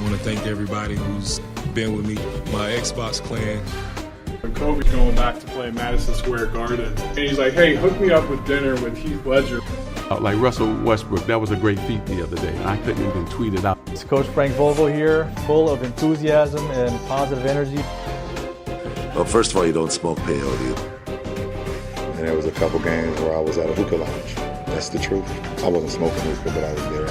want to thank everybody who's been with me, my Xbox clan. When Kobe's going back to play Madison Square Garden, and he's like, hey, hook me up with dinner with Heath Ledger. Like Russell Westbrook, that was a great feat the other day. I couldn't even tweet it out. It's Coach Frank Vogel here, full of enthusiasm and positive energy. Well, first of all, you don't smoke peyote. And there was a couple games where I was at a hookah lounge. That's the truth. I wasn't smoking hookah, but I was there.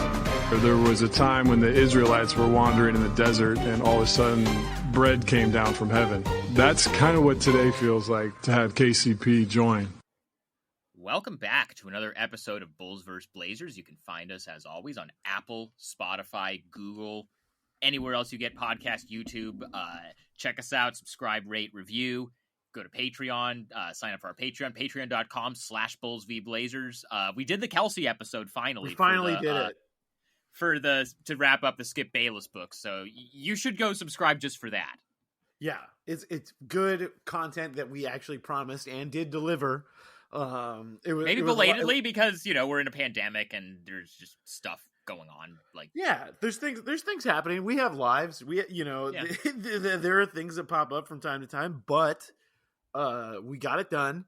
There was a time when the Israelites were wandering in the desert and all of a sudden bread came down from heaven. That's kind of what today feels like to have KCP join. Welcome back to another episode of Bulls vs. Blazers. You can find us, as always, on Apple, Spotify, Google, anywhere else you get podcasts, YouTube. Check us out, subscribe, rate, review. Go to Patreon, sign up for our Patreon, patreon.com/BullsVBlazers. We did the Kelsey episode finally. We finally did it. To wrap up the Skip Bayless book. So you should go subscribe just for that. Yeah, it's good content that we actually promised and did deliver. Maybe belatedly because, we're in a pandemic and there's just stuff going on. There's things happening. We have lives. There are things that pop up from time to time, but we got it done.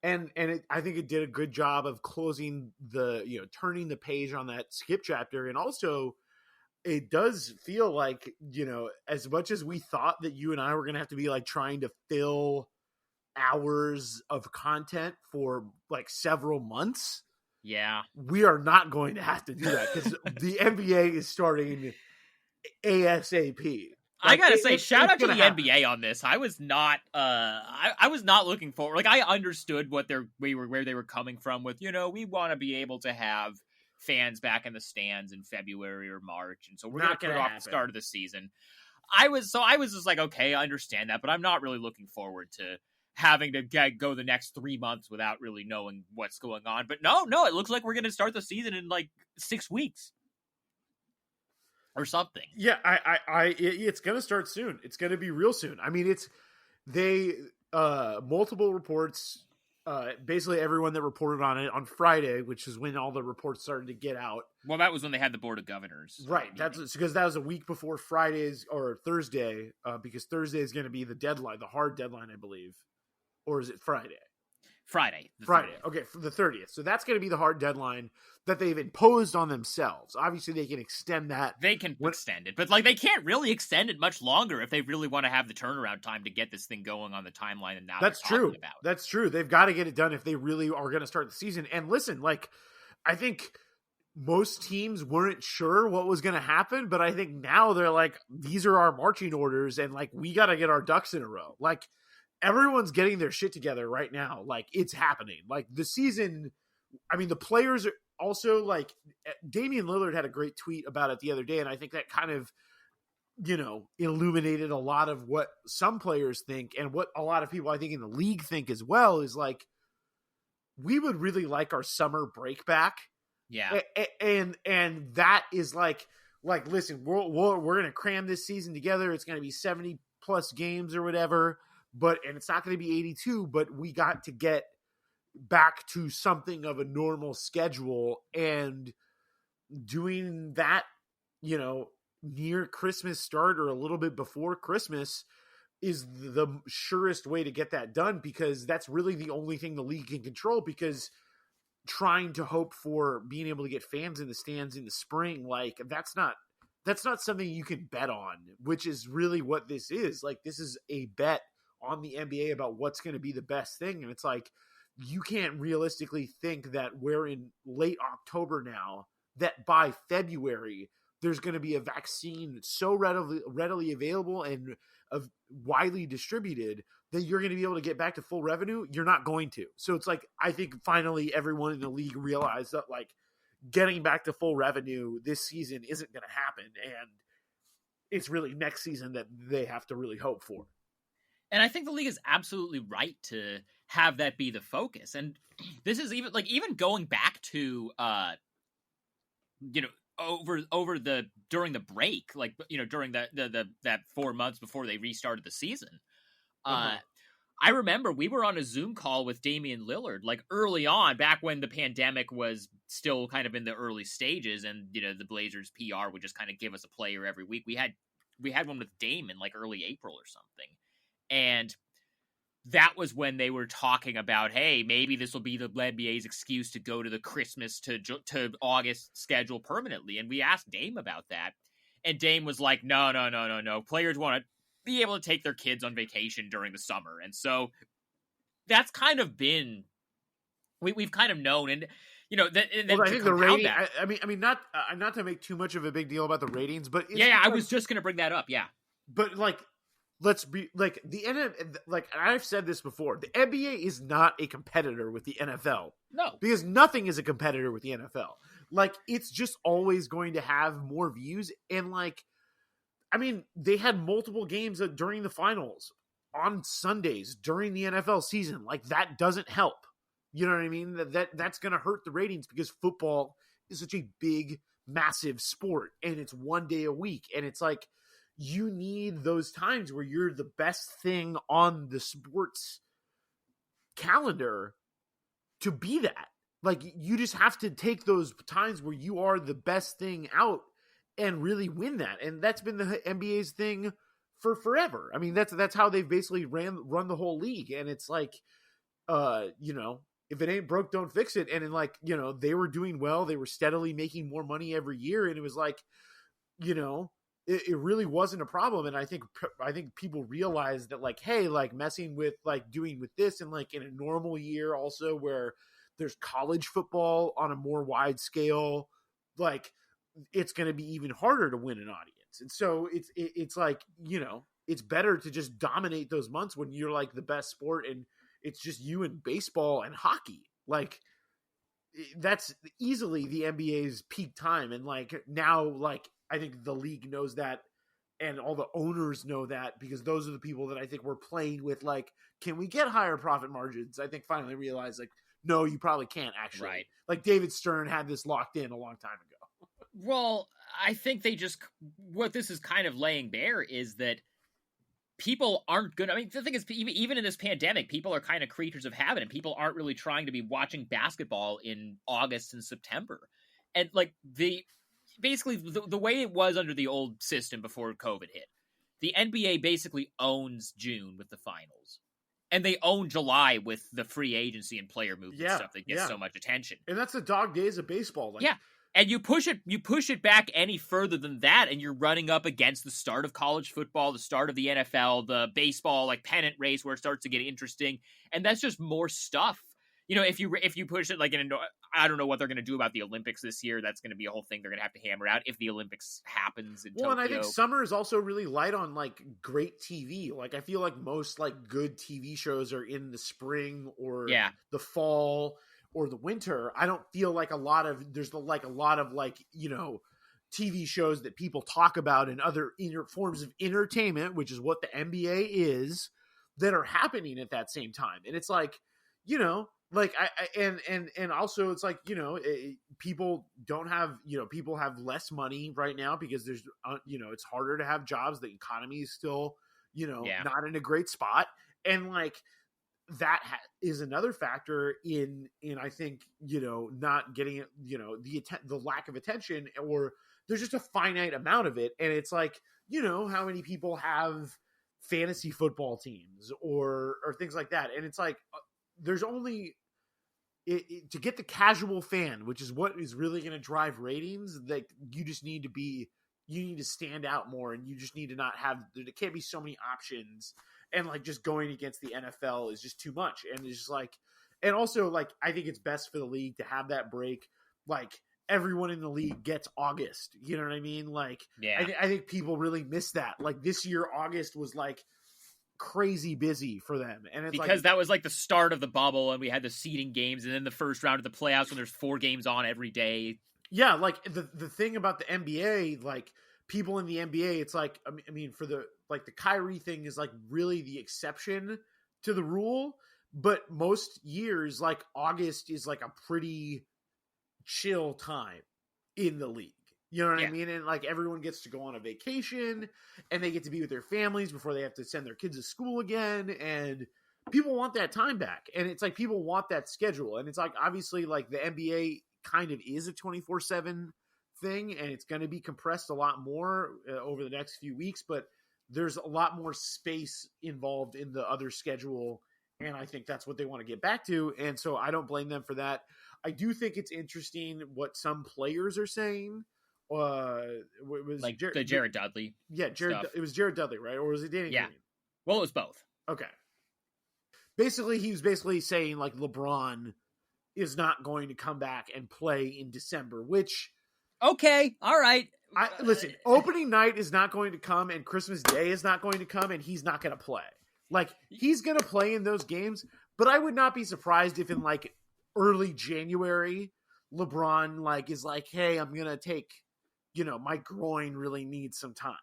And I think it did a good job of closing turning the page on that Skip chapter. And also it does feel like, as much as we thought that you and I were going to have to be trying to fill hours of content for several months. Yeah. We are not going to have to do that because the NBA is starting ASAP. I gotta say, shout out to the NBA on this. I was not, I was not looking forward. I understood where they were coming from with, we want to be able to have fans back in the stands in February or March, and so we're gonna put it off the start of the season. I was just like, okay, I understand that, but I'm not really looking forward to having to go the next 3 months without really knowing what's going on. But no, it looks like we're gonna start the season in 6 weeks. Or something. Yeah, it's going to start soon. It's going to be real soon. I mean, multiple reports, basically everyone that reported on it on Friday, which is when all the reports started to get out. Well, that was when they had the Board of Governors. Right. That's because that was a week before Friday's or Thursday, because Thursday is going to be the deadline, the hard deadline, I believe. Or is it Friday? Friday. Okay, for the 30th. So that's going to be the hard deadline that they've imposed on themselves. Obviously, they can extend that. They can extend it, but they can't really extend it much longer if they really want to have the turnaround time to get this thing going on the timeline. And now that's true. That's true. They've got to get it done if they really are going to start the season. And listen, I think most teams weren't sure what was going to happen, but I think now they're like, these are our marching orders, and we got to get our ducks in a row. Everyone's getting their shit together right now. It's happening. The season, I mean, the players are also Damian Lillard had a great tweet about it the other day. And I think that kind of, illuminated a lot of what some players think and what a lot of people I think in the league think as well is we would really like our summer break back. Yeah. And that is listen, we're going to cram this season together. It's going to be 70 plus games or whatever. And it's not going to be 82, but we got to get back to something of a normal schedule, and doing that, near Christmas start or a little bit before Christmas is the surest way to get that done, because that's really the only thing the league can control, because trying to hope for being able to get fans in the stands in the spring, that's not something you can bet on, which is really what this is. This is a bet on the NBA about what's going to be the best thing. And it's you can't realistically think that we're in late October now, that by February, there's going to be a vaccine so readily available and widely distributed that you're going to be able to get back to full revenue. You're not going to. So it's I think finally everyone in the league realized that getting back to full revenue this season isn't going to happen. And it's really next season that they have to really hope for. And I think the league is absolutely right to have that be the focus. And this is even going back to, during the break, during that 4 months before they restarted the season. I remember we were on a Zoom call with Damian Lillard, early on, back when the pandemic was still kind of in the early stages, and the Blazers PR would just kind of give us a player every week. We had we had one with Dame in like early April or something. And that was when they were talking about, hey, maybe this will be the NBA's excuse to go to the Christmas to August schedule permanently. And we asked Dame about that. And Dame was like, no. Players want to be able to take their kids on vacation during the summer. And so that's kind of been, we've kind of known. And, you know, I think the rating, I mean, not to make too much of a big deal about the ratings, but I was just going to bring that up. Yeah. But like, let's be like the NFL, like I've said this before, the NBA is not a competitor with the NFL. No, because nothing is a competitor with the NFL. Like, it's just always going to have more views. And like, I mean, they had multiple games during the finals on Sundays during the NFL season. Like, that doesn't help. You know what I mean? That's going to hurt the ratings because football is such a big, massive sport, and it's one day a week. And it's like, you need those times where you're the best thing on the sports calendar to be that. Like, you just have to take those times where you are the best thing out and really win that. And that's been the NBA's thing for forever. I mean, that's how they've basically run the whole league. And it's like, you know, if it ain't broke, don't fix it. And in like, you know, they were doing well. They were steadily making more money every year. And it was like, you know, it really wasn't a problem. And I think people realized that, like, hey, like messing with like doing with this and like in a normal year also where there's college football on a more wide scale, like it's going to be even harder to win an audience. And so it's like, you know, it's better to just dominate those months when you're like the best sport and it's just you and baseball and hockey. Like, that's easily the NBA's peak time. And like now, like, I think the league knows that and all the owners know that because those are the people that I think we're playing with. Like, can we get higher profit margins? I think finally realized, like, no, you probably can't actually. Right. Like, David Stern had this locked in a long time ago. Well, I think what this is kind of laying bare is that people aren't going to, I mean, the thing is, even in this pandemic, people are kind of creatures of habit, and people aren't really trying to be watching basketball in August and September. And like basically the way it was under the old system before COVID hit, the NBA basically owns June with the finals. And they own July with the free agency and player movement stuff that gets so much attention. And that's the dog days of baseball. Like, yeah. And you push it back any further than that, and you're running up against the start of college football, the start of the NFL, the baseball like pennant race where it starts to get interesting, and that's just more stuff. You know, if you push it like I don't know what they're going to do about the Olympics this year. That's going to be a whole thing they're going to have to hammer out if the Olympics happens in Tokyo. And I think summer is also really light on like great TV. Like, I feel like most like good TV shows are in the spring or the fall or the winter. I don't feel like there's a lot of like, you know, TV shows that people talk about and other forms of entertainment, which is what the NBA is, that are happening at that same time. And it's like, you know, like and also it's like, you know, people don't have, you know, people have less money right now because there's, you know, it's harder to have jobs. The economy is still, you know, not in a great spot. And like, that is another factor in I think, you know, not getting it, you know, the lack of attention, or there's just a finite amount of it. And it's like, you know, how many people have fantasy football teams or things like that. And it's like, there's only to get the casual fan, which is what is really going to drive ratings. Like, you need to stand out more, and you just need to not have, there can't be so many options. And like, just going against the NFL is just too much. And it's just like, and also like, I think it's best for the league to have that break. Like, everyone in the league gets August. You know what I mean? Like, I think people really miss that. Like, this year, August was like crazy busy for them. And it's because that was like the start of the bubble, and we had the seeding games, and then the first round of the playoffs when there's 4 games on every day. Yeah. Like, the thing about the NBA, like, people in the NBA, it's like, I mean, for the Kyrie thing is like really the exception to the rule, but most years, like, August is like a pretty chill time in the league. You know what I mean? And like, everyone gets to go on a vacation and they get to be with their families before they have to send their kids to school again. And people want that time back. And it's like, people want that schedule. And it's like, obviously, like, the NBA kind of is a 24/7 thing, and it's going to be compressed a lot more over the next few weeks, but there's a lot more space involved in the other schedule, and I think that's what they want to get back to, and so I don't blame them for that. I do think it's interesting what some players are saying. It was like the Jared Dudley. Yeah, it was Jared Dudley, right? Or was it Danny Green? Well, it was both. Okay. Basically, he was saying like LeBron is not going to come back and play in December, which... Okay, all right. Listen, opening night is not going to come, and Christmas Day is not going to come, and he's not going to play. Like, he's going to play in those games, but I would not be surprised if in, like, early January, LeBron, like, is like, hey, I'm going to take, my groin really needs some time.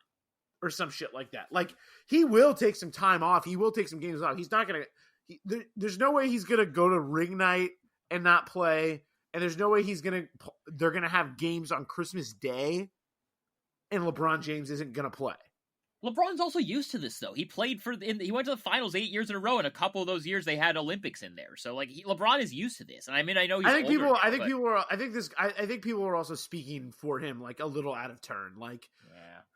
Or some shit like that. Like, he will take some time off. He will take some games off. He's not going to... There's no way he's going to go to ring night and not play, and there's no way they're going to have games on Christmas Day, and LeBron James isn't going to play. LeBron's also used to this, though. He played he went to the finals 8 years in a row, and a couple of those years they had Olympics in there. So, like, LeBron is used to this. And I mean, I know he's I think people are also speaking for him, like, a little out of turn. Like,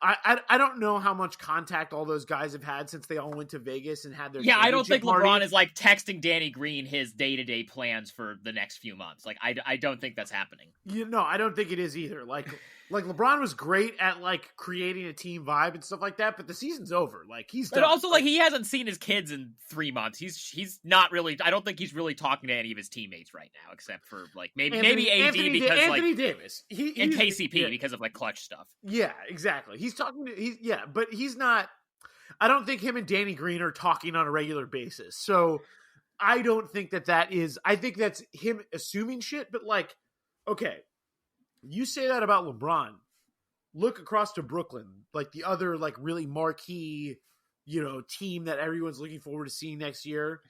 I don't know how much contact all those guys have had since they all went to Vegas and had their I don't think party. LeBron is like texting Danny Green his day-to-day plans for the next few months. Like, I don't think that's happening. I don't think it is either. Like LeBron was great at like creating a team vibe and stuff like that, but the season's over. Like he's done. But also like he hasn't seen his kids in 3 months. He's not really. I don't think he's really talking to any of his teammates right now, except for like maybe AD because Anthony Davis and KCP because of like clutch stuff. Yeah, exactly. He's talking to but he's not. I don't think him and Danny Green are talking on a regular basis. So I don't think that is. I think that's him assuming shit. But like, okay. You say that about LeBron. Look across to Brooklyn, like the other like really marquee, team that everyone's looking forward to seeing next year.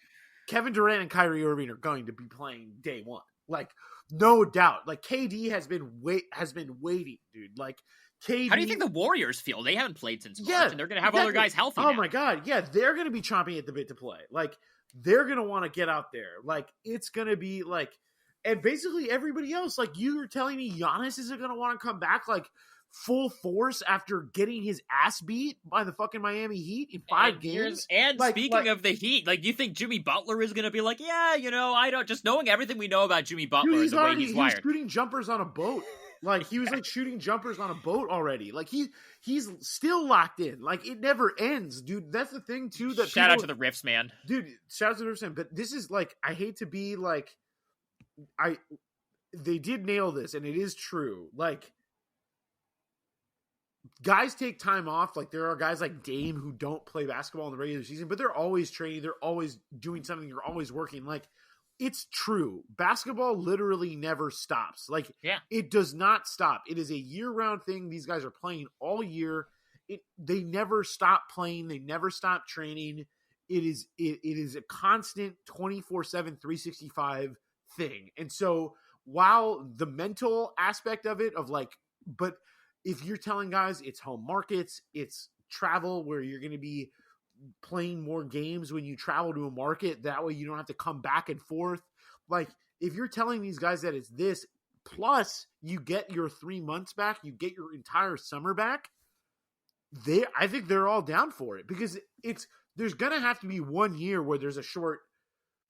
Kevin Durant and Kyrie Irving are going to be playing day one, like no doubt. Like KD has been waiting, dude. Like KD. How do you think the Warriors feel? They haven't played since March, and they're going to have other guys healthy. Oh my god, yeah, they're going to be chomping at the bit to play. Like they're going to want to get out there. Like it's going to be like. And basically everybody else, like you were telling me Giannis isn't going to want to come back like full force after getting his ass beat by the fucking Miami Heat in 5 games. And like, speaking of the Heat, like you think Jimmy Butler is going to be like, yeah, I don't, just knowing everything we know about Jimmy Butler dude, and the way he's wired. He was shooting jumpers on a boat. Like he was like shooting jumpers on a boat already. Like he's still locked in. Like it never ends, dude. That's the thing too. That shout out to the Riffs, man. Dude, shout out to the Riffs, man. But this is like, I hate to be like, they did nail this, and it is true. Like, guys take time off. Like, there are guys like Dame who don't play basketball in the regular season, but they're always training. They're always doing something. They're always working. Like, it's true. Basketball literally never stops. Like, It does not stop. It is a year-round thing. These guys are playing all year. They never stop playing. They never stop training. It is a constant 24/7, 365 thing. And so while the mental aspect of it but if you're telling guys it's home markets, it's travel where you're going to be playing more games when you travel to a market, that way you don't have to come back and forth. Like if you're telling these guys that it's this, plus you get your 3 months back, you get your entire summer back, I think they're all down for it because there's going to have to be 1 year where there's a short,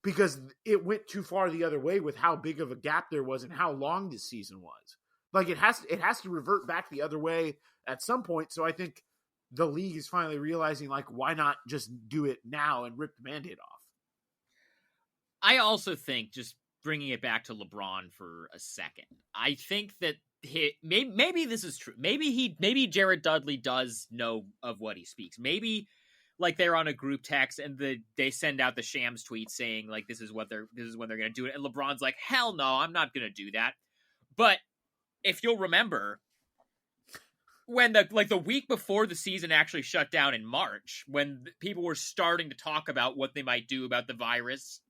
because it went too far the other way with how big of a gap there was and how long this season was. Like it has to revert back the other way at some point. So I think the league is finally realizing, like, why not just do it now and rip the Band-Aid off? I also think, just bringing it back to LeBron for a second, I think that maybe this is true. Maybe Jared Dudley does know of what he speaks. Maybe like they're on a group text and they send out the Shams tweet saying like this is when they're going to do it, and LeBron's like, hell no, I'm not going to do that. But if you'll remember, when the week before the season actually shut down in March, when people were starting to talk about what they might do about the virus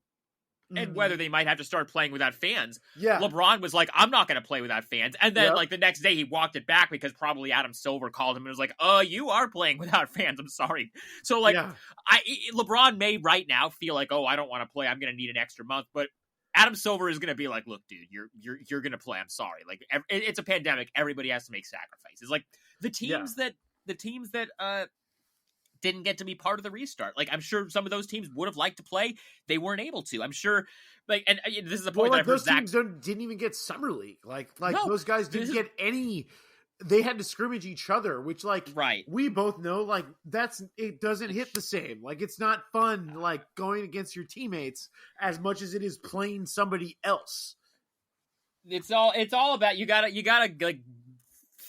and whether they might have to start playing without fans, LeBron was like, I'm not going to play without fans. And then like the next day he walked it back because probably Adam Silver called him and was like, you are playing without fans. I'm sorry. So like LeBron may right now feel like, I don't want to play. I'm going to need an extra month. But Adam Silver is going to be like, look, dude, you're going to play. I'm sorry. Like, it's a pandemic. Everybody has to make sacrifices. Like the teams that didn't get to be part of the restart. Like, I'm sure some of those teams would have liked to play. They weren't able to. I'm sure. Like, and this is a point that I've heard those teams didn't even get summer league. Like No, those guys didn't get any. They had to scrimmage each other, which right. We both know like it doesn't hit the same. Like it's not fun like going against your teammates as much as it is playing somebody else. It's all about you gotta like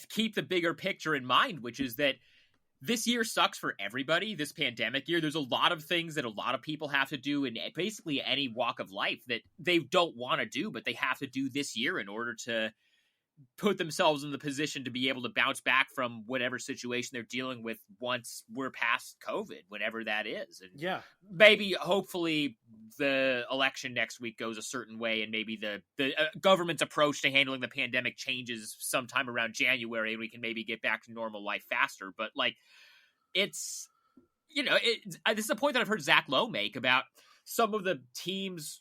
keep the bigger picture in mind, which is that this year sucks for everybody. This pandemic year, there's a lot of things that a lot of people have to do in basically any walk of life that they don't want to do, but they have to do this year in order to put themselves in the position to be able to bounce back from whatever situation they're dealing with once we're past COVID, whatever that is. And maybe, hopefully, the election next week goes a certain way, and maybe the government's approach to handling the pandemic changes sometime around January, and we can maybe get back to normal life faster. But like, it's, this is a point that I've heard Zach Lowe make about some of the teams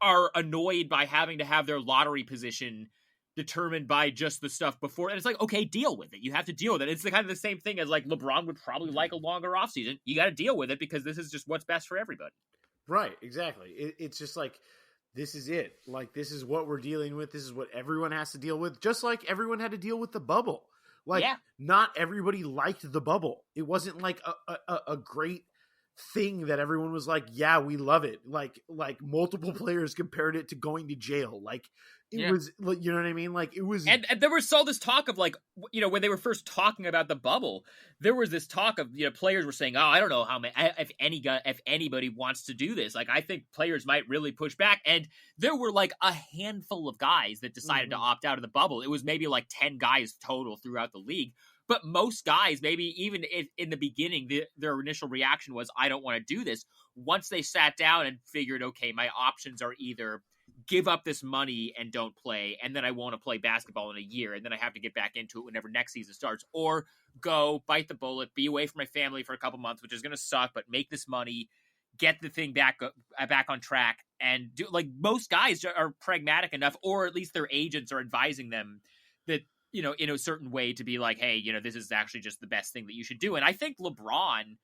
are annoyed by having to have their lottery position determined by just the stuff before. And it's like, okay, deal with it. You have to deal with it. It's the kind of the same thing as like LeBron would probably like a longer offseason. You got to deal with it because this is just what's best for everybody. Right. Exactly. It's just like, this is it. Like, this is what we're dealing with. This is what everyone has to deal with. Just like everyone had to deal with the bubble. Like, not everybody liked the bubble. It wasn't like a great thing that everyone was like, yeah, we love it. Like multiple players compared it to going to jail. Like, it was, you know what I mean? Like, it was, and there was all this talk of like, when they were first talking about the bubble, there was this talk of, players were saying, oh, I don't know how many, if anybody wants to do this. Like, I think players might really push back. And there were like a handful of guys that decided to opt out of the bubble. It was maybe like 10 guys total throughout the league. But most guys, maybe even if in the beginning, their initial reaction was, I don't want to do this. Once they sat down and figured, okay, my options are either give up this money and don't play, and then I want to play basketball in a year, and then I have to get back into it whenever next season starts, or go bite the bullet, be away from my family for a couple months, which is going to suck, but make this money, get the thing back on track, and do, like, most guys are pragmatic enough, or at least their agents are advising them that, in a certain way to be like, hey, this is actually just the best thing that you should do. And I think LeBron's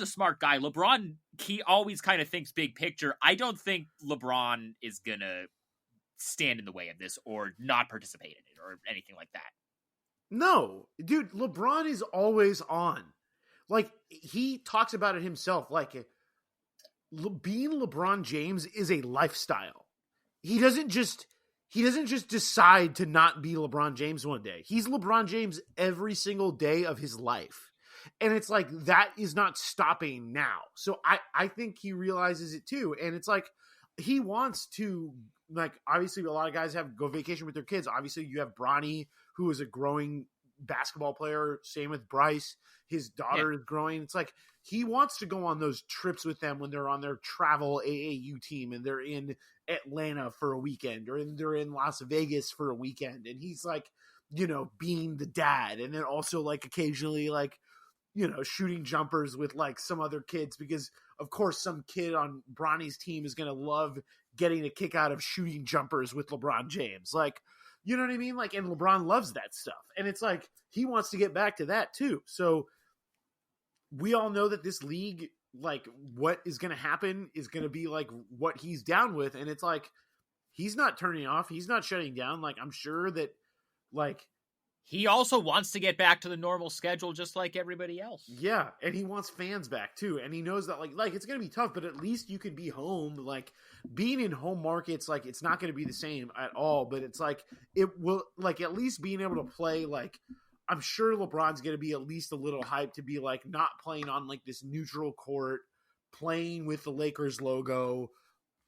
a smart guy. LeBron, he always kind of thinks big picture. I don't think LeBron is going to stand in the way of this or not participate in it or anything like that. No, dude, LeBron is always on. Like, he talks about it himself. Like, being LeBron James is a lifestyle. He doesn't just decide to not be LeBron James one day. He's LeBron James every single day of his life. And it's like, that is not stopping now. So I think he realizes it too. And it's like, he wants to, like, obviously a lot of guys go vacation with their kids. Obviously you have Bronny, who is a growing basketball player. Same with Bryce. His daughter is growing. It's like, he wants to go on those trips with them when they're on their travel AAU team and they're in Atlanta for a weekend, or they're in Las Vegas for a weekend. And he's like, being the dad. And then also like occasionally like, shooting jumpers with like some other kids, because of course some kid on Bronny's team is going to love getting a kick out of shooting jumpers with LeBron James. Like, you know what I mean? Like, and LeBron loves that stuff. And it's like, he wants to get back to that too. So we all know that this league, like, what is going to happen is going to be like what he's down with. And it's like, he's not turning off. He's not shutting down. Like, I'm sure that, like, he also wants to get back to the normal schedule just like everybody else. Yeah, and he wants fans back too. And he knows that like it's going to be tough, but at least you can be home. Like, being in home markets, like, it's not going to be the same at all, but it's like, it will, like, at least being able to play, like, I'm sure LeBron's going to be at least a little hyped to be like not playing on like this neutral court, playing with the Lakers logo,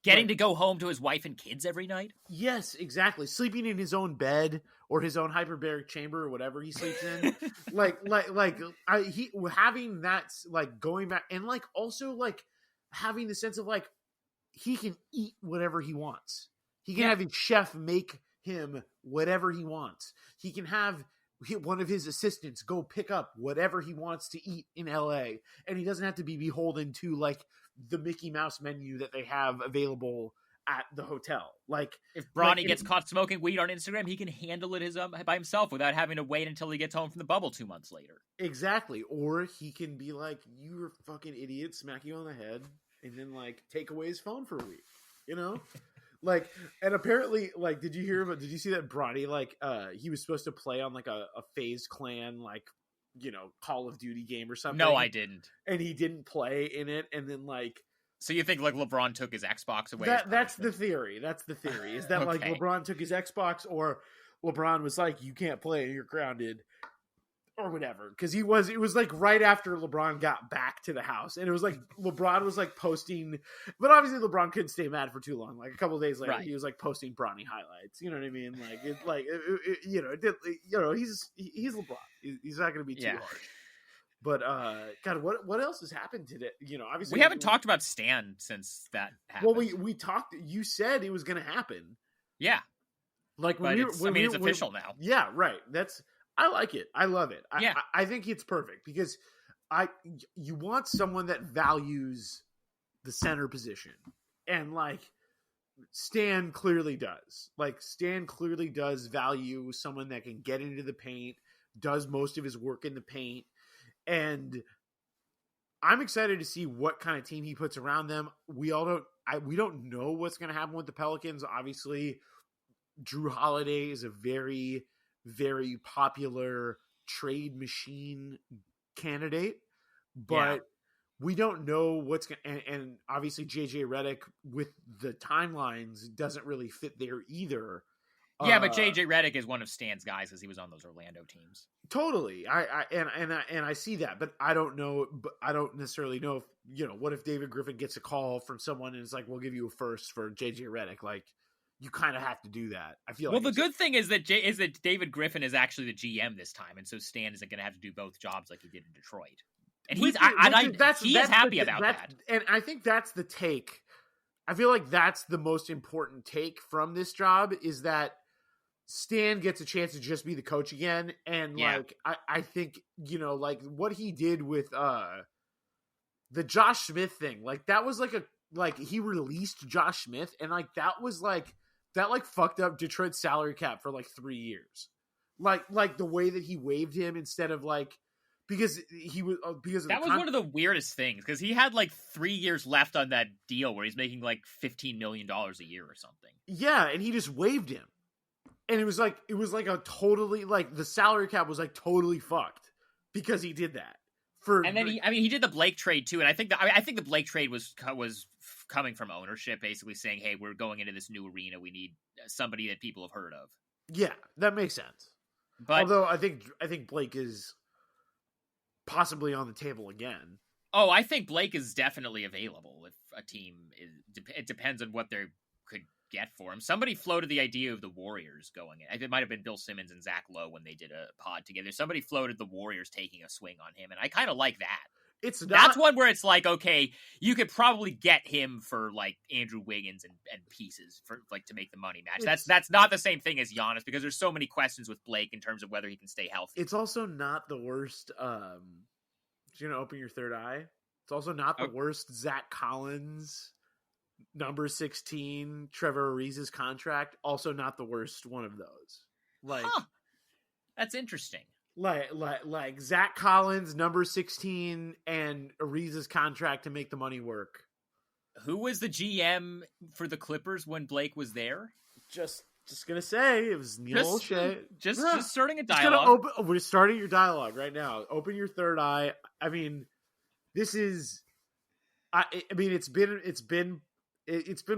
getting to go home to his wife and kids every night. Yes, exactly. Sleeping in his own bed or his own hyperbaric chamber or whatever he sleeps in. He having that, like, going back, and like also like having the sense of like he can eat whatever he wants. He can have his chef make him whatever he wants. He can have one of his assistants go pick up whatever he wants to eat in LA, and he doesn't have to be beholden to like the Mickey Mouse menu that they have available at the hotel. Like if Bronny gets caught smoking weed on Instagram, he can handle it by himself without having to wait until he gets home from the bubble 2 months later. Exactly. Or he can be like, "You're a fucking idiot," smack you on the head, and then like take away his phone for a week. You know? Like, and apparently, like, did you see that Bronny, like, he was supposed to play on like a FaZe Clan, like, you know, Call of Duty game or something? No, I didn't. And he didn't play in it, and then like, so you think like LeBron took his Xbox away? That's the theory. That's the theory. Is that Okay. like LeBron took his Xbox, or LeBron was like, "You can't play, you're grounded," or whatever. Because it was like right after LeBron got back to the house, and it was like LeBron was like posting, but obviously LeBron couldn't stay mad for too long. Like a couple of days later, Right. he was like posting Bronny highlights. You know what I mean? Like he's LeBron. He's not going to be too harsh. But God, what else has happened today? You know, obviously we haven't talked about Stan since that happened. Well, we talked. You said it was going to happen. Yeah, like but it's official now. Yeah, right. I like it. I love it. Yeah. I think it's perfect because you want someone that values the center position, and like Stan clearly does. Like Stan clearly does value someone that can get into the paint, does most of his work in the paint. And I'm excited to see what kind of team he puts around them. We don't know what's going to happen with the Pelicans. Obviously, Drew Holiday is a very, very popular trade machine candidate, but we don't know what's going to, and obviously JJ Redick with the timelines doesn't really fit there either. Yeah, but JJ Redick is one of Stan's guys because he was on those Orlando teams. Totally, I see that, but I don't know. But I don't necessarily know if what if David Griffin gets a call from someone and it's like, "We'll give you a first for JJ Redick." Like, you kind of have to do that. I feel. Well, like the good thing is that David Griffin is actually the GM this time, and so Stan isn't going to have to do both jobs like he did in Detroit. And he's happy about that. And I think that's the take. I feel like that's the most important take from this job is that Stan gets a chance to just be the coach again. And like, I think, like what he did with the Josh Smith thing, like that was like he released Josh Smith, and like that was like that fucked up Detroit's salary cap for like 3 years. Like the way that he waived him instead of like, because he was that was one of the weirdest things, because he had like 3 years left on that deal where he's making like $15 million a year or something. Yeah, and he just waived him. And it was like a totally, like, the salary cap was like totally fucked because he did that. And then he did the Blake trade too, and I think the Blake trade was coming from ownership, basically saying, "Hey, we're going into this new arena. We need somebody that people have heard of." Yeah, that makes sense. But although I think Blake is possibly on the table again. Oh, I think Blake is definitely available if a team it depends on what they could get for him. Somebody floated the idea of the Warriors going in. It might have been Bill Simmons and Zach Lowe when they did a pod together. Somebody floated the Warriors taking a swing on him, and I kind of like that. That's one where it's like, okay, you could probably get him for like Andrew Wiggins and pieces for like to make the money match. That's not the same thing as Giannis, because there's so many questions with Blake in terms of whether he can stay healthy. It's also not the worst. Open your third eye. It's also not the worst Zach Collins, number 16, Trevor Ariza's contract. Also not the worst one of those. Like, that's interesting. Like Zach Collins, number 16, and Ariza's contract to make the money work. Who was the GM for the Clippers when Blake was there? Just gonna say it was Neil O'Shea. Just starting a dialogue. We're starting your dialogue right now. Open your third eye. I mean, this is. I mean, it's been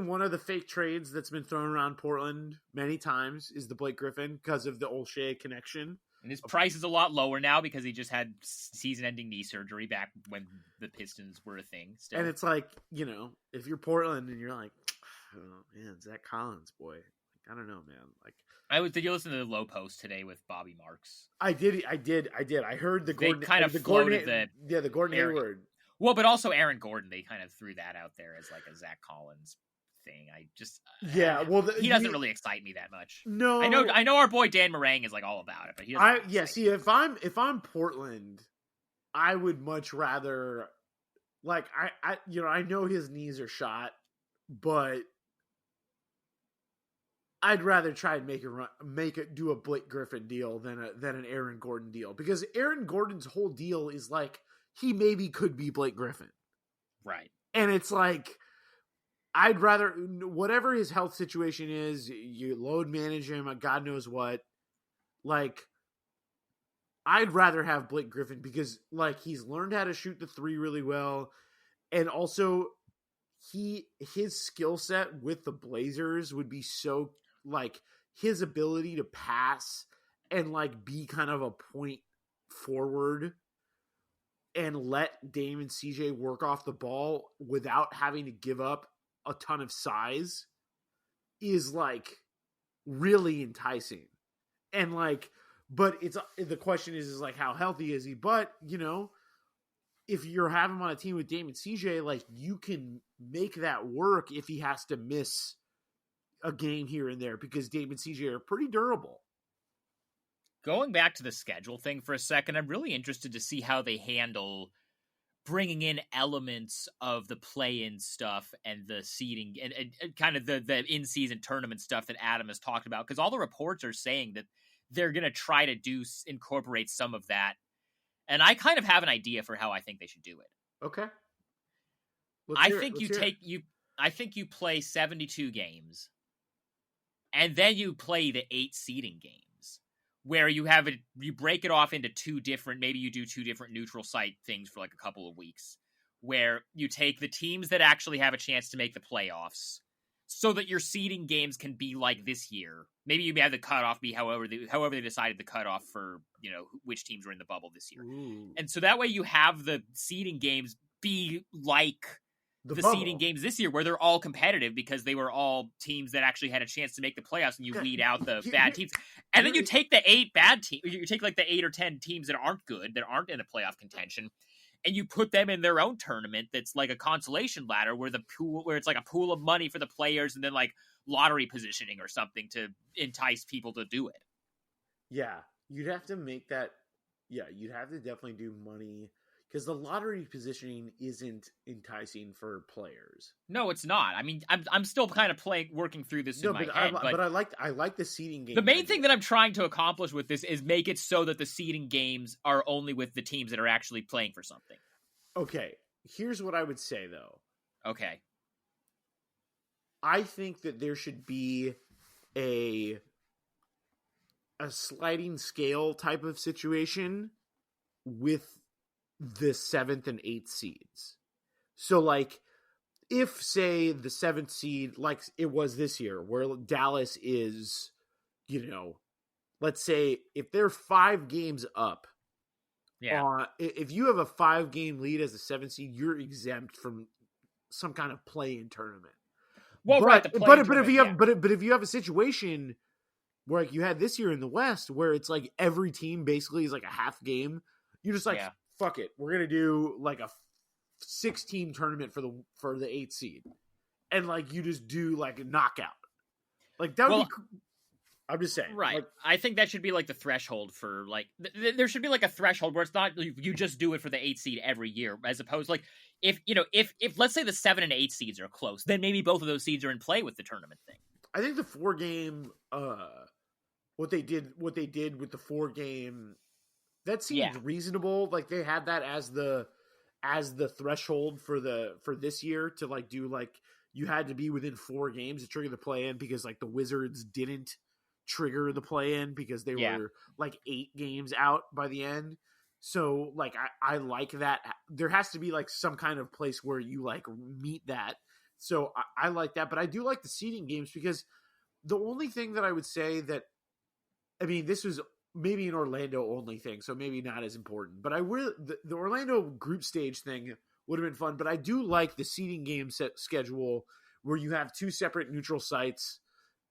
one of the fake trades that's been thrown around Portland many times. Is the Blake Griffin, because of the O'Shea connection. And his price is a lot lower now because he just had season-ending knee surgery back when the Pistons were a thing. Still. And it's like, if you're Portland and you're like, oh man, Zach Collins, boy, I don't know, man. Like, did you listen to the Low Post today with Bobby Marks? I did. I heard the Gordon. They kind of floated the Gordon Hayward. Well, but also Aaron Gordon. They kind of threw that out there as like a Zach Collins thing. I just he doesn't really excite me that much. No, I know our boy Dan Marang is like all about it, but he doesn't. See, if I'm Portland, I would much rather, like, I know his knees are shot, but I'd rather try and do a Blake Griffin deal than an Aaron Gordon deal, because Aaron Gordon's whole deal is like he maybe could be Blake Griffin, right? And it's like I'd rather, whatever his health situation is, you load manage him, God knows what. Like, I'd rather have Blake Griffin because like he's learned how to shoot the three really well, and also his skill set with the Blazers would be so. Like his ability to pass and like be kind of a point forward and let Dame and CJ work off the ball without having to give up a ton of size is like really enticing. And like, but the question is like, how healthy is he? But if you're having him on a team with Dame and CJ, like you can make that work if he has to miss a game here and there, because Dame and CJ are pretty durable. Going back to the schedule thing for a second, I'm really interested to see how they handle bringing in elements of the play-in stuff and the seeding and kind of the in-season tournament stuff that Adam has talked about, because all the reports are saying that they're going to try to incorporate some of that. And I kind of have an idea for how I think they should do it. Okay. I think you play 72 games. And then you play the 8 seeding games, where you break it off into maybe you do 2 different neutral site things for like a couple of weeks, where you take the teams that actually have a chance to make the playoffs, so that your seeding games can be like this year. Maybe you have the cutoff be however they decided the cutoff for which teams were in the bubble this year. Ooh. And so that way you have the seeding games be like the seeding games this year, where they're all competitive because they were all teams that actually had a chance to make the playoffs, and you weed out the bad teams. And then you take the 8 bad teams, you take like the 8 or 10 teams that aren't good, that aren't in the playoff contention, and you put them in their own tournament that's like a consolation ladder where it's like a pool of money for the players, and then like lottery positioning or something to entice people to do it. Yeah, you'd have to make that. Yeah, you'd have to definitely do money, because the lottery positioning isn't enticing for players. No, it's not. I mean, I'm still kind of working through this in my head. But I like the seeding game. The main thing that I'm trying to accomplish with this is make it so that the seeding games are only with the teams that are actually playing for something. Okay, here's what I would say though. Okay. I think that there should be a sliding scale type of situation with the 7th and 8th seeds. So like if say the 7th seed, like it was this year, where Dallas is, let's say if they're 5 games up, if you have a 5-game lead as a 7th seed, you're exempt from some kind of play-in tournament. Well, but if you have a situation where like you had this year in the West, where it's like every team basically is like a half game, you're just like, fuck it, we're gonna do like a 6-team tournament for the 8th seed, and like you just do like a knockout, like that would be. I'm just saying, right? Like, I think that should be like the threshold for like there should be like a threshold where it's not you just do it for the 8th seed every year, as opposed like if let's say the 7 and 8 seeds are close, then maybe both of those seeds are in play with the tournament thing. I think the 4-game, what they did with the 4-game. That seems reasonable. Like they had that as the threshold for this year to like do like you had to be within 4 games to trigger the play-in, because like the Wizards didn't trigger the play-in because they were like 8 games out by the end. So like I like that. There has to be like some kind of place where you like meet that. So I like that, but I do like the seeding games, because the only thing that I would say that, I mean, this was maybe an Orlando only thing, so maybe not as important, but the Orlando group stage thing would have been fun. But I do like the seeding game schedule where you have 2 separate neutral sites,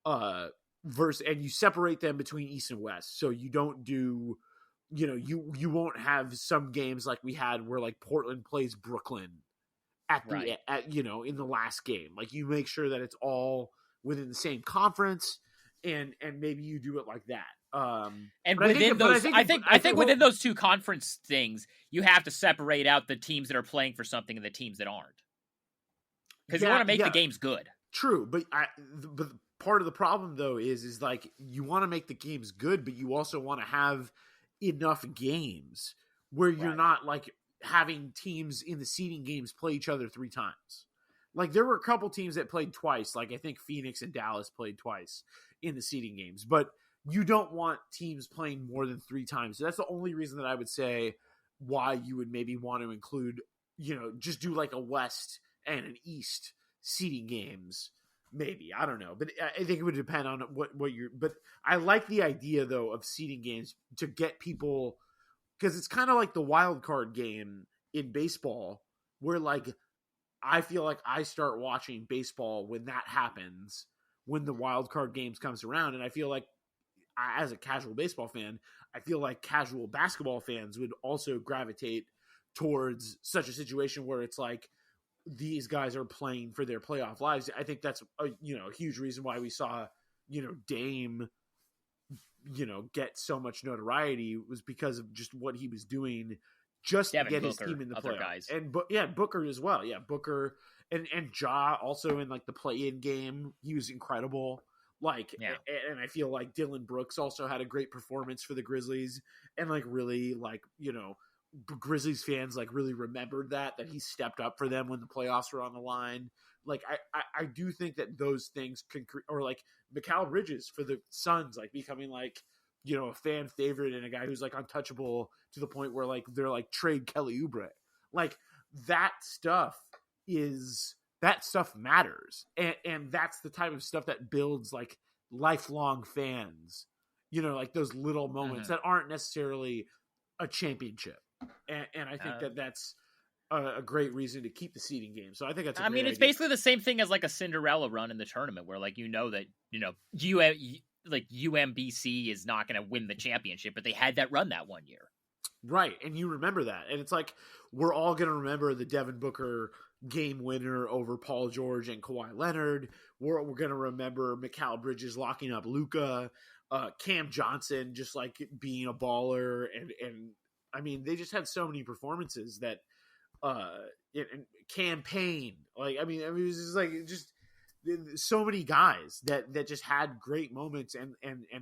and you separate them between East and West. So you don't do, you won't have some games like we had where like Portland plays Brooklyn at the in the last game. Like, you make sure that it's all within the same conference, and maybe you do it like that. And within those, I think within those two conference things, you have to separate out the teams that are playing for something and the teams that aren't, because you want to make the games good. True, but part of the problem though is like, you want to make the games good, but you also want to have enough games where you're not like having teams in the seeding games play each other 3 times. Like, there were a couple teams that played twice. Like, I think Phoenix and Dallas played twice in the seeding games, but you don't want teams playing more than 3 times. So that's the only reason that I would say why you would maybe want to include, just do like a West and an East seeding games. Maybe, I don't know, but I think it would depend on what you're. But I like the idea though of seeding games to get people, because it's kind of like the wild card game in baseball, where like I feel like I start watching baseball when that happens, when the wild card games comes around, and I feel like, as a casual baseball fan, I feel like casual basketball fans would also gravitate towards such a situation where it's like, these guys are playing for their playoff lives. I think that's a huge reason why we saw, Dame, get so much notoriety, was because of just what he was doing just to get his team in the playoffs. And Booker as well. Yeah, Booker and Ja also in like the play-in game, he was incredible. Like, and I feel like Dylan Brooks also had a great performance for the Grizzlies, and like really like, Grizzlies fans like really remembered that he stepped up for them when the playoffs were on the line. Like, I do think that those things can, or like Mikal Bridges for the Suns, like becoming like, a fan favorite and a guy who's like untouchable to the point where like they're like, trade Kelly Oubre. Like, that stuff matters. And that's the type of stuff that builds like lifelong fans, like those little moments that aren't necessarily a championship. And I think that's a great reason to keep the seeding game. So I think that's a great idea. It's basically the same thing as like a Cinderella run in the tournament, where like, that, UMBC is not going to win the championship, but they had that run that one year. Right. And you remember that. And it's like, we're all going to remember the Devin Booker game winner over Paul George and Kawhi Leonard. We're going to remember Mikal Bridges locking up Luka, Cam Johnson just like being a baller, and I mean, they just had so many performances that campaign. Like, I mean, it was just like so many guys that just had great moments, and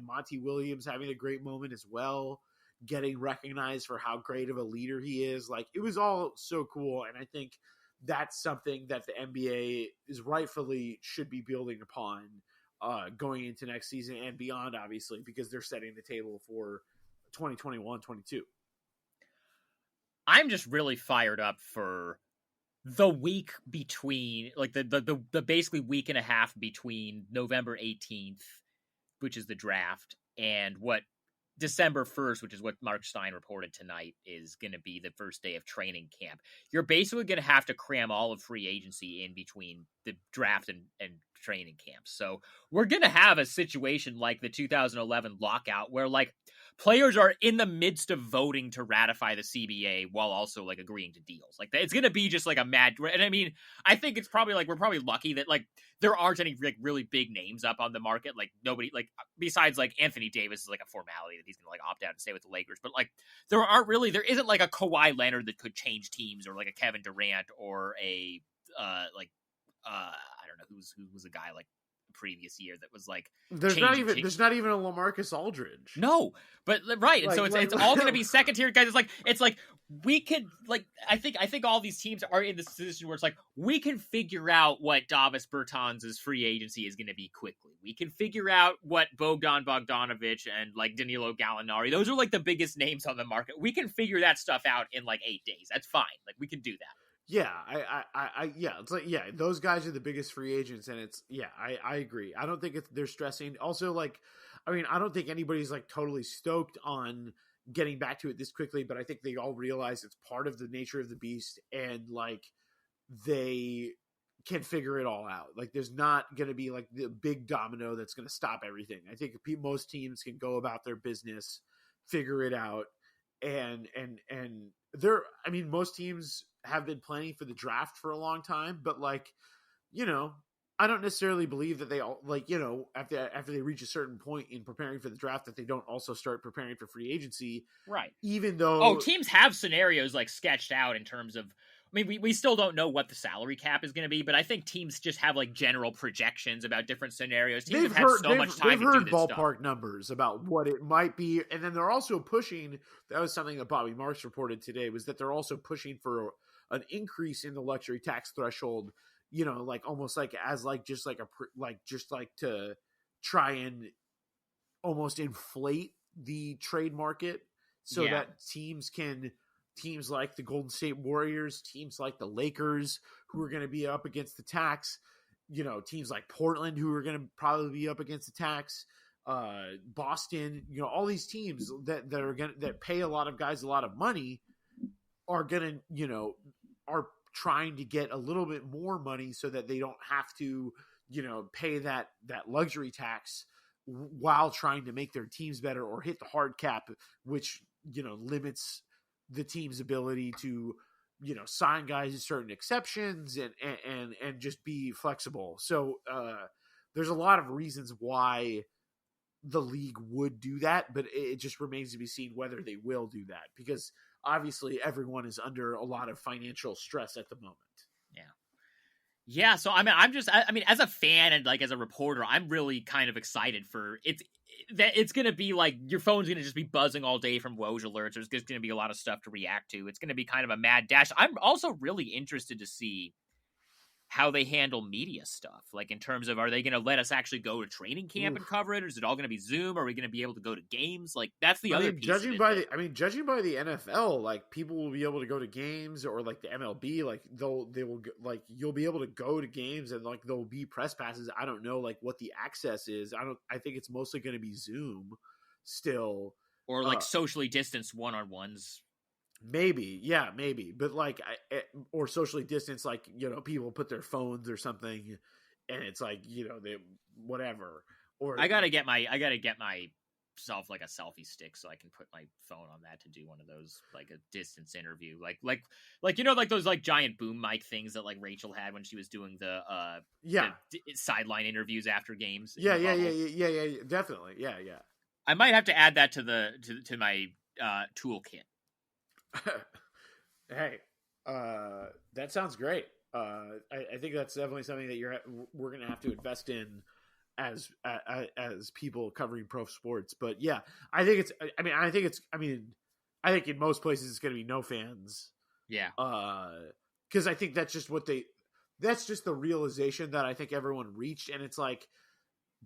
Monty Williams having a great moment as well, getting recognized for how great of a leader he is. Like, it was all so cool, and I think that's something that the NBA is rightfully should be building upon going into next season and beyond, obviously, because they're setting the table for 2021-22. I'm just really fired up for the week between, like the basically week and a half between November 18th, which is the draft, and what December 1st, which is what Mark Stein reported tonight, is going to be the first day of training camp. You're basically going to have to cram all of free agency in between the draft and training camp. So we're going to have a situation like the 2011 lockout where like players are in the midst of voting to ratify the CBA while also like agreeing to deals. Like, it's going to be just like a mad. And I mean, I think it's probably like, we're probably lucky that like there aren't any like really big names up on the market. Like, nobody, like, besides like Anthony Davis is like a formality that he's going to like opt out and stay with the Lakers. But like, there isn't like a Kawhi Leonard that could change teams, or like a Kevin Durant, or a I don't know who was a guy like previous year that was like there's not even a LaMarcus Aldridge. No, but right, and so it's all going to be second tier guys. It's like we could like I think all these teams are in this position where it's like we can figure out what Davis Bertans' free agency is going to be quickly. We can figure out what Bogdan Bogdanovic and like Danilo Gallinari, those are like the biggest names on the market. We can figure that stuff out in like 8 days. That's fine. Like, we can do that. Yeah, it's like, yeah, those guys are the biggest free agents, and it's, yeah, I agree. I don't think they're stressing. Also, like, I mean, I don't think anybody's like totally stoked on getting back to it this quickly, but I think they all realize it's part of the nature of the beast, and like they can figure it all out. Like, there's not going to be like the big domino that's going to stop everything. I think most teams can go about their business, figure it out, and most teams have been planning for the draft for a long time, but like, you know, I don't necessarily believe that they all like, you know, after they reach a certain point in preparing for the draft, that they don't also start preparing for free agency. Right. Even though teams have scenarios like sketched out in terms of, I mean, we still don't know what the salary cap is going to be, but I think teams just have like general projections about different scenarios. Teams have had so much time to do heard this ballpark stuff. numbers about what it might be, and then they're also pushing. That was something that Bobby Marks reported today, was that they're also pushing for an increase in the luxury tax threshold. You know, like almost like as like just like to try and almost inflate the trade market so that teams like the Golden State Warriors, teams like the Lakers, who are going to be up against the tax, you know, teams like Portland, who are going to probably be up against the tax, Boston, you know, all these teams that pay a lot of guys a lot of money are going to, you know, are trying to get a little bit more money so that they don't have to, you know, pay that luxury tax while trying to make their teams better or hit the hard cap, which, you know, limits the team's ability to, you know, sign guys with certain exceptions and just be flexible. So there's a lot of reasons why the league would do that, but it just remains to be seen whether they will do that, because obviously everyone is under a lot of financial stress at the moment. Yeah. So I mean, as a fan and like as a reporter, I'm really kind of excited for it's going to be like your phone's going to just be buzzing all day from Woj alerts. There's just going to be a lot of stuff to react to. It's going to be kind of a mad dash. I'm also really interested to see how they handle media stuff. Like in terms of, are they going to let us actually go to training camp and cover it? Or is it all going to be Zoom? Are we going to be able to go to games? Like that's the other piece. Judging by the NFL, like people will be able to go to games, or like the MLB, like they will like, you'll be able to go to games and like there'll be press passes. I don't know like what the access is. I think it's mostly going to be Zoom still, or like socially distanced one-on-ones. Maybe, but like, or socially distanced, like, you know, people put their phones or something, and it's like, you know, they whatever. Or I gotta get myself like a selfie stick so I can put my phone on that to do one of those like a distance interview, like you know, like those like giant boom mic things that like Rachel had when she was doing the sideline interviews after games. Yeah, definitely, yeah. I might have to add that to my toolkit. Hey, that sounds great. I think that's definitely something that we're going to have to invest in as people covering pro sports. But yeah, I think in most places it's going to be no fans. Yeah. Because I think that's just the realization that I think everyone reached, and it's like,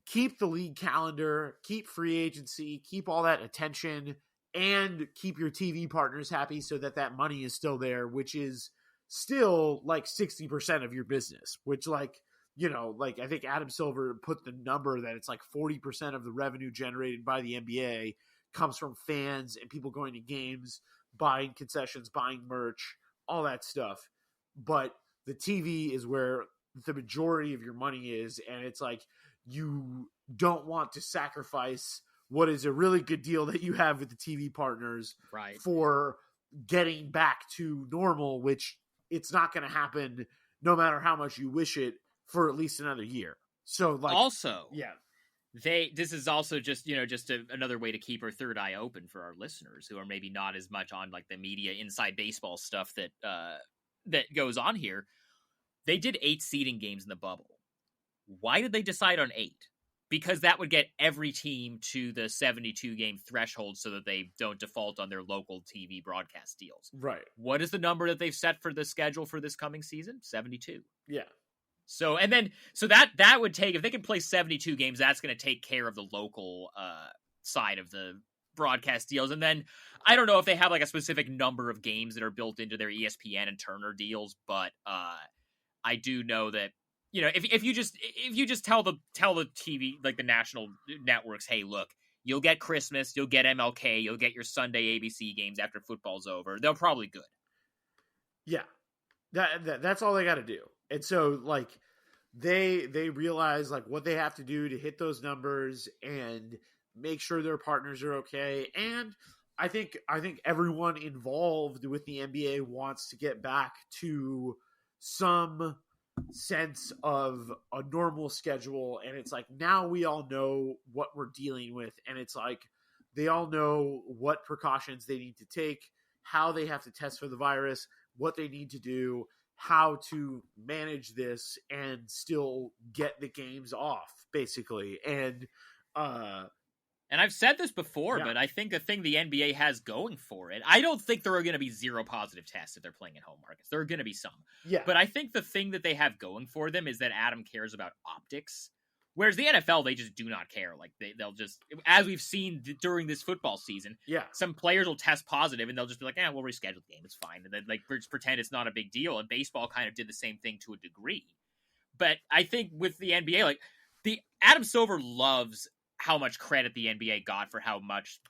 keep the league calendar, keep free agency, keep all that attention, and keep your TV partners happy so that money is still there, which is still like 60% of your business, which, like, you know, like I think Adam Silver put the number that it's like 40% of the revenue generated by the NBA comes from fans and people going to games, buying concessions, buying merch, all that stuff. But the TV is where the majority of your money is, and it's like you don't want to sacrifice what is a really good deal that you have with the TV partners, right, for getting back to normal, which it's not going to happen no matter how much you wish it, for at least another year. So like, also, yeah, this is also just, you know, just another way to keep our third eye open for our listeners who are maybe not as much on like the media inside baseball stuff that goes on here. They did 8 seeding games in the bubble. Why did they decide on 8? Because that would get every team to the 72-game threshold so that they don't default on their local TV broadcast deals. Right. What is the number that they've set for the schedule for this coming season? 72. Yeah. So that would take, if they can play 72 games, that's going to take care of the local side of the broadcast deals. And then I don't know if they have like a specific number of games that are built into their ESPN and Turner deals, but I do know that, you know, if you just tell the TV, like the national networks, hey, look, you'll get Christmas, you'll get MLK, you'll get your Sunday ABC games after football's over, they're probably good. Yeah, that's all they got to do. And so like they realize like what they have to do to hit those numbers and make sure their partners are okay. And I think everyone involved with the NBA wants to get back to some sense of a normal schedule, and it's like now we all know what we're dealing with, and it's like they all know what precautions they need to take, how they have to test for the virus, what they need to do, how to manage this and still get the games off, basically. And I've said this before, but I think the thing the NBA has going for it, I don't think there are going to be 0 positive tests if they're playing at home, Marcus. There are going to be some. Yeah. But I think the thing that they have going for them is that Adam cares about optics. Whereas the NFL, they just do not care. Like they'll just, as we've seen during this football season, some players will test positive and they'll just be like, we'll reschedule the game. It's fine. And then just pretend it's not a big deal. And baseball kind of did the same thing to a degree. But I think with the NBA, the Adam Silver loves how much credit the NBA got for how much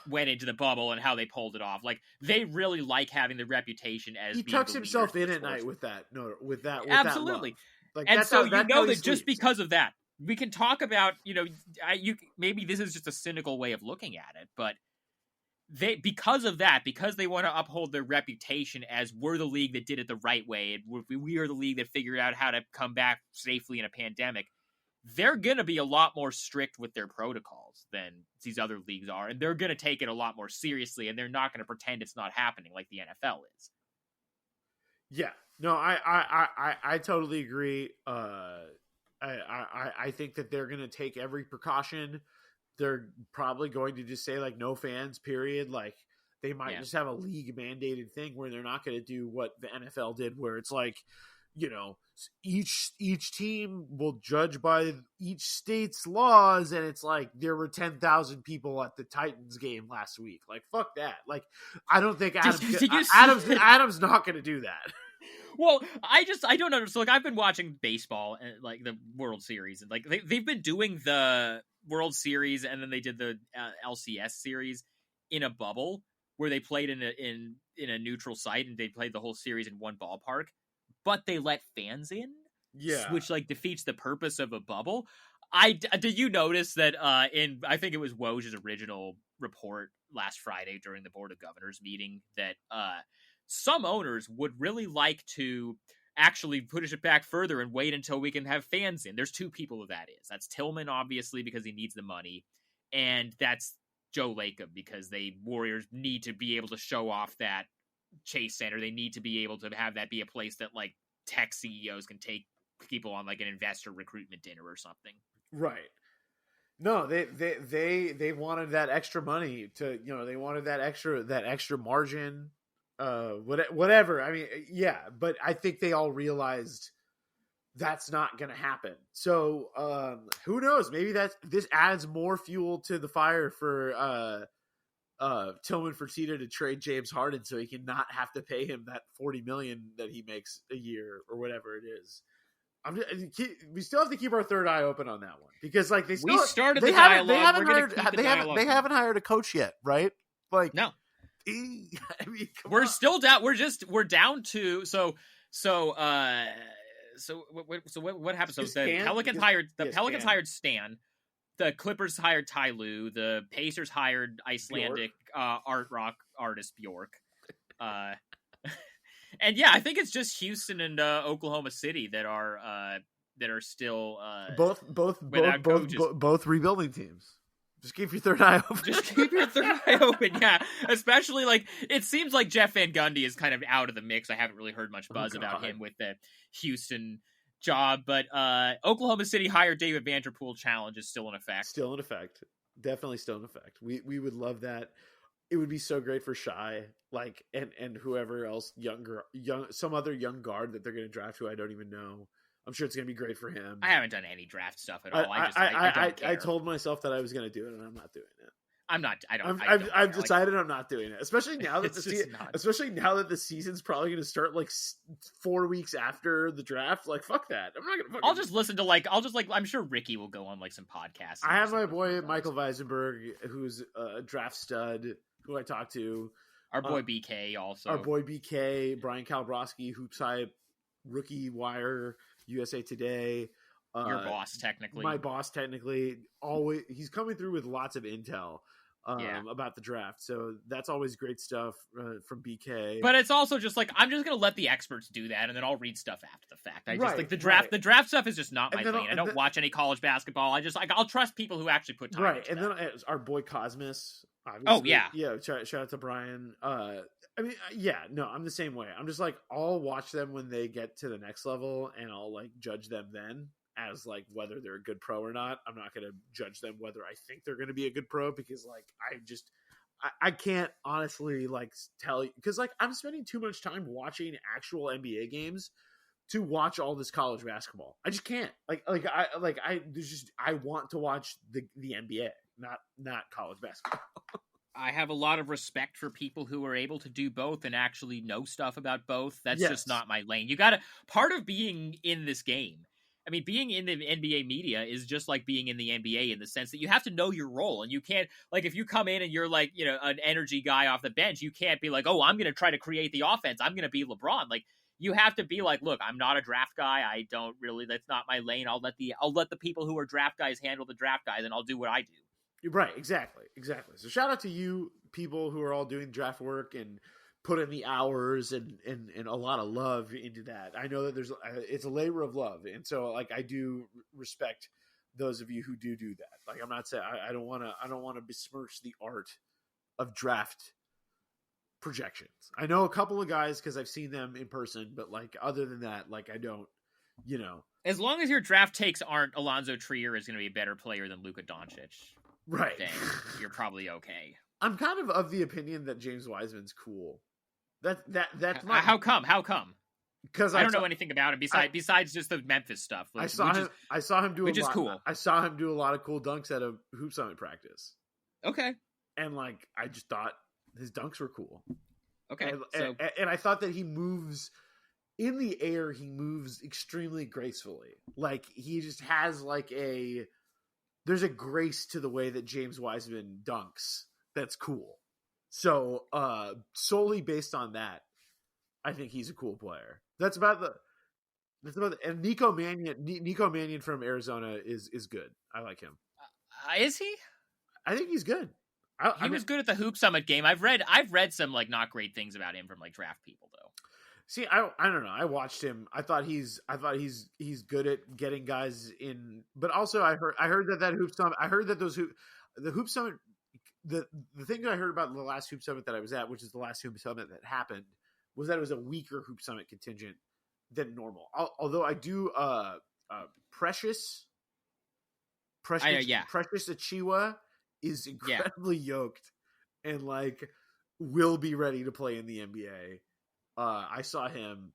went into the bubble and how they pulled it off. Like they really like having the reputation as he tucks himself in at night with that. Absolutely. That and so that just sleeps. Because of that, we can talk about, maybe this is just a cynical way of looking at it, but because they want to uphold their reputation as we're the league that did it the right way, and we are the league that figured out how to come back safely in a pandemic, they're going to be a lot more strict with their protocols than these other leagues are, and they're going to take it a lot more seriously, and they're not going to pretend it's not happening like the NFL is. Yeah. No, I totally agree. I think that they're going to take every precaution. They're probably going to just say no fans, period. Like they might just have a league mandated thing where they're not going to do what the NFL did, where it's each team will judge by each state's laws. And it's like, there were 10,000 people at the Titans game last week. Like, fuck that. Like, I don't think Adam's not going to do that. Well, I don't understand. So, I've been watching baseball and the World Series, and they've been doing the World Series, and then they did the LCS series in a bubble where they played in a neutral site, and they played the whole series in one ballpark, but they let fans in, which defeats the purpose of a bubble. Did you notice that I think it was Woj's original report last Friday during the Board of Governors meeting that some owners would really like to actually push it back further and wait until we can have fans in. There's 2 people that is. That's Tillman, obviously, because he needs the money, and that's Joe Lacob, because Warriors need to be able to show off that Chase Center. They need to be able to have that be a place that tech CEOs can take people on an investor recruitment dinner or something. Right. No, they wanted that extra money to, they wanted that extra margin. Whatever. I mean, yeah, but I think they all realized that's not going to happen. So, who knows? Maybe this adds more fuel to the fire for Tillman Fertitta to trade James Harden, so he can not have to pay him that $40 million that he makes a year or whatever it is. We still have to keep our third eye open on that one, because they haven't hired a coach yet, right? No. I mean, we're still down. We're down to what happened? So the Pelicans hired Stan. The Clippers hired Ty Lue. The Pacers hired Icelandic art rock artist Bjork. And yeah, I think it's just Houston and Oklahoma City that are still both rebuilding teams. Just keep your third eye open. Just keep your third eye open, yeah. Especially, it seems like Jeff Van Gundy is kind of out of the mix. I haven't really heard much buzz about him with the Houston job, but Oklahoma City hired David Vanderpool challenge is still in effect. Still in effect. Definitely still in effect. We would love that. It would be so great for Shai, and whoever else some other young guard that they're going to draft who I don't even know. I'm sure it's going to be great for him. I haven't done any draft stuff at all. I told myself that I was going to do it, and I'm not doing it. I've decided I'm not doing it, especially now that the season's probably going to start 4 weeks after the draft. Fuck that. I'm not going to. I'll just listen to I'm sure Ricky will go on some podcasts. I have my boy Michael Weisenberg, who's a draft stud, who I talk to. Our boy BK also. Our boy BK, Brian Kalbrowski, Hoops Hype, Rookie Wire, USA Today. Your boss, technically. My boss, technically. Always, he's coming through with lots of intel. about the draft. So that's always great stuff from BK. But it's also just like, I'm just going to let the experts do that, and then I'll read stuff after the fact. I just Right, like the draft. right. The draft stuff is just not my And then lane. I don't watch any college basketball. I just like, I'll trust people who actually put time Right, into and that. then our boy Cosmos. Obviously. Oh, yeah. Yeah. Shout out to Brian. I mean, yeah, no, I'm the same way. I'm just like, I'll watch them when they get to the next level, and I'll like judge them then as like whether they're a good pro or not. I'm not going to judge them whether I think they're going to be a good pro, because like I can't honestly like tell you, because like I'm spending too much time watching actual NBA games to watch all this college basketball. I just can't. I want to watch the NBA, not college basketball. I have a lot of respect for people who are able to do both and actually know stuff about both. That's Yes. just not my lane. You gotta, part of being in this game, I mean, being in the NBA media is just like being in the NBA in the sense that you have to know your role, and you can't, like, if you come in and you're like, you know, an energy guy off the bench, you can't be like, oh, I'm going to try to create the offense. I'm going to be LeBron. Like, you have to be like, look, I'm not a draft guy. I don't really, that's not my lane. I'll let the people who are draft guys handle the draft guys, and I'll do what I do. Right, exactly. So shout out to you people who are all doing draft work and put in the hours and a lot of love into that. I know that it's a labor of love, and so like I do respect those of you who do that. Like, I'm not saying I don't want to besmirch the art of draft projections. I know a couple of guys because I've seen them in person, but like other than that, like I don't, you know. As long as your draft takes aren't Alonzo Trier is going to be a better player than Luka Doncic, right? Then you're probably okay. I'm kind of the opinion that James Wiseman's cool. That's my How come? Because I don't know anything about him besides just the Memphis stuff. I saw him do which is cool. I saw him do a lot of cool dunks at a Hoop Summit practice. Okay, and like I just thought his dunks were cool. Okay, and I thought that he moves in the air. He moves extremely gracefully. Like he just has like there's a grace to the way that James Wiseman dunks. That's cool. So solely based on that, I think he's a cool player. And Nico Mannion from Arizona is good. I like him. Is he? I think he's good. He was good at the Hoop Summit game. I've read some like not great things about him from like draft people though. See, I don't know. I watched him. I thought he's good at getting guys in. But also, I heard that Hoop Summit. I heard that the Hoop Summit. The thing that I heard about the last Hoop Summit that I was at, which is the last Hoop Summit that happened, was that it was a weaker Hoop Summit contingent than normal. Although I do Precious Achiuwa is incredibly yoked and like will be ready to play in the NBA. I saw him,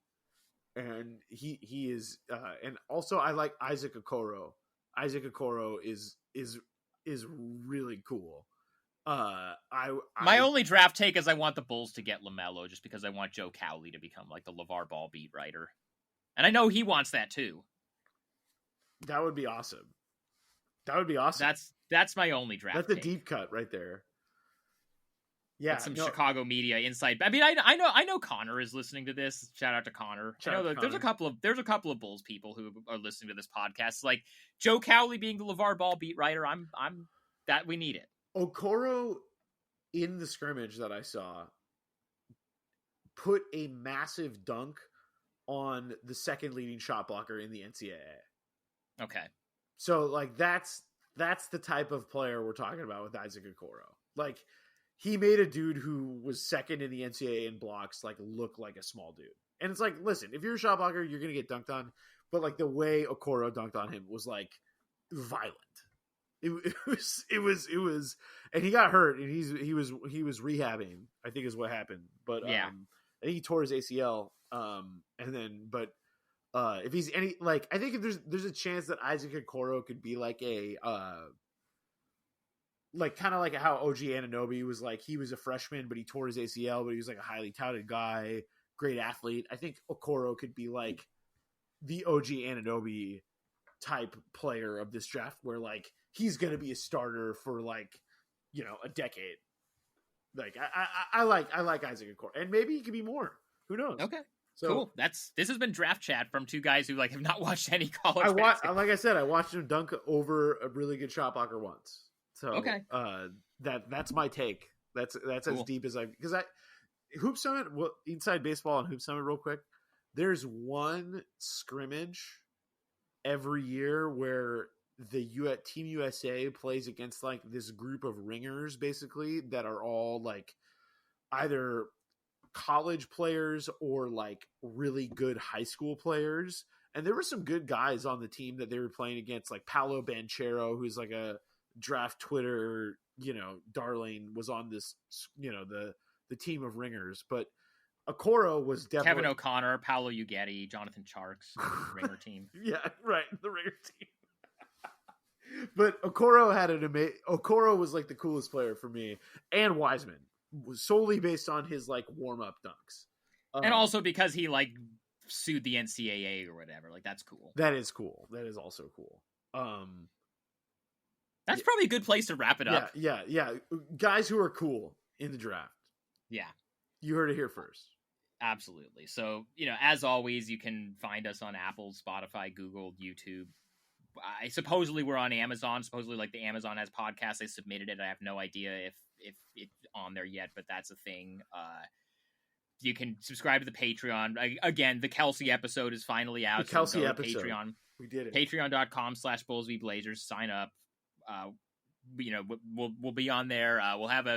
and he is, and also I like Isaac Okoro. Isaac Okoro is really cool. My only draft take is I want the Bulls to get LaMelo just because I want Joe Cowley to become like the LeVar Ball beat writer, and I know he wants that too. That would be awesome. That's my only draft. That's a deep cut right there. Yeah, that's some Chicago media insight. I mean, I know Connor is listening to this. Shout out to Connor. I know that there's a couple of Bulls people who are listening to this podcast. Like Joe Cowley being the LeVar Ball beat writer. I'm that we need it. Okoro in the scrimmage that I saw put a massive dunk on the second leading shot blocker in the NCAA. Okay. So like that's the type of player we're talking about with Isaac Okoro. Like he made a dude who was second in the NCAA in blocks like look like a small dude. And it's like, listen, if you're a shot blocker, you're going to get dunked on, but like the way Okoro dunked on him was like violent. It was, and he got hurt, and he was rehabbing, I think is what happened. But yeah, I think he tore his ACL. If he's any like, I think if there's a chance that Isaac Okoro could be like a like kind of like how OG Anunoby was like he was a freshman, but he tore his ACL, but he was like a highly touted guy, great athlete. I think Okoro could be like the OG Anunoby type player of this draft, where like he's going to be a starter for like, you know, a decade. Like I like Isaac Okoro, and maybe he could be more. Who knows? Okay, so cool. This has been draft chat from two guys who like have not watched any college. Like I said, I watched him dunk over a really good shot blocker once. So okay, that's my take. That's cool. as deep as because Hoop Summit, Inside Baseball and Hoop Summit, real quick. There's one scrimmage every year where the Team USA plays against like this group of ringers, basically, that are all like either college players or like really good high school players. And there were some good guys on the team that they were playing against, like Paolo Banchero, who's like a draft Twitter, darling, was on this, the team of ringers. But Okoro was definitely Kevin O'Connor, Paolo Uggetti, Jonathan Charks, ringer team. Yeah, right, the ringer team. But Okoro was like the coolest player for me, and Wiseman, solely based on his like warm up dunks, and also because he like sued the NCAA or whatever. Like that's cool. That is cool. That is also cool. That's probably a good place to wrap it up. Yeah. Guys who are cool in the draft. Yeah. You heard it here first. Absolutely. So, as always, you can find us on Apple, Spotify, Google, YouTube. Supposedly we're on Amazon. Supposedly, like, the Amazon has podcasts. They submitted it. I have no idea if it's on there yet, but that's a thing. You can subscribe to the Patreon. Again, the Kelsey episode is finally out. The Kelsey episode. Patreon. We did it. Patreon.com/BullsVBlazers. Sign up. We'll be on there. We'll have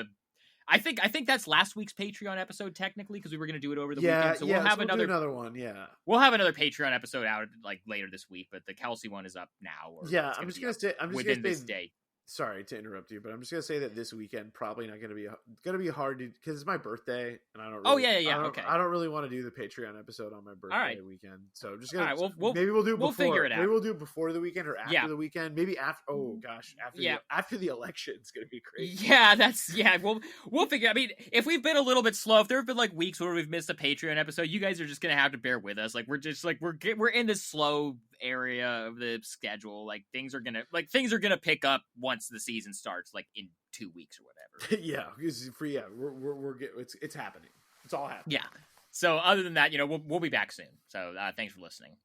I think that's last week's Patreon episode technically, because we were going to do it over the weekend. So we'll have another one. Yeah, we'll have another Patreon episode out like later this week. But the Kelsey one is up now. I'm just gonna say this day. Sorry to interrupt you, but I'm just gonna say that this weekend probably not gonna be hard to, because it's my birthday and I don't. Really, okay. I don't really want to do the Patreon episode on my birthday weekend, so I'm just gonna. All right, maybe we'll do it before. We'll figure it out. Maybe we'll do it before the weekend or after the weekend. Maybe after. Oh gosh, after the election, it's gonna be crazy. Yeah, we'll figure. I mean, if we've been a little bit slow, if there have been like weeks where we've missed a Patreon episode, you guys are just gonna have to bear with us. Like we're just like we're in this slow area of the schedule. Like things are gonna pick up once the season starts, like in 2 weeks or whatever. It's happening. It's all happening. Yeah. So other than that, we'll be back soon. So thanks for listening.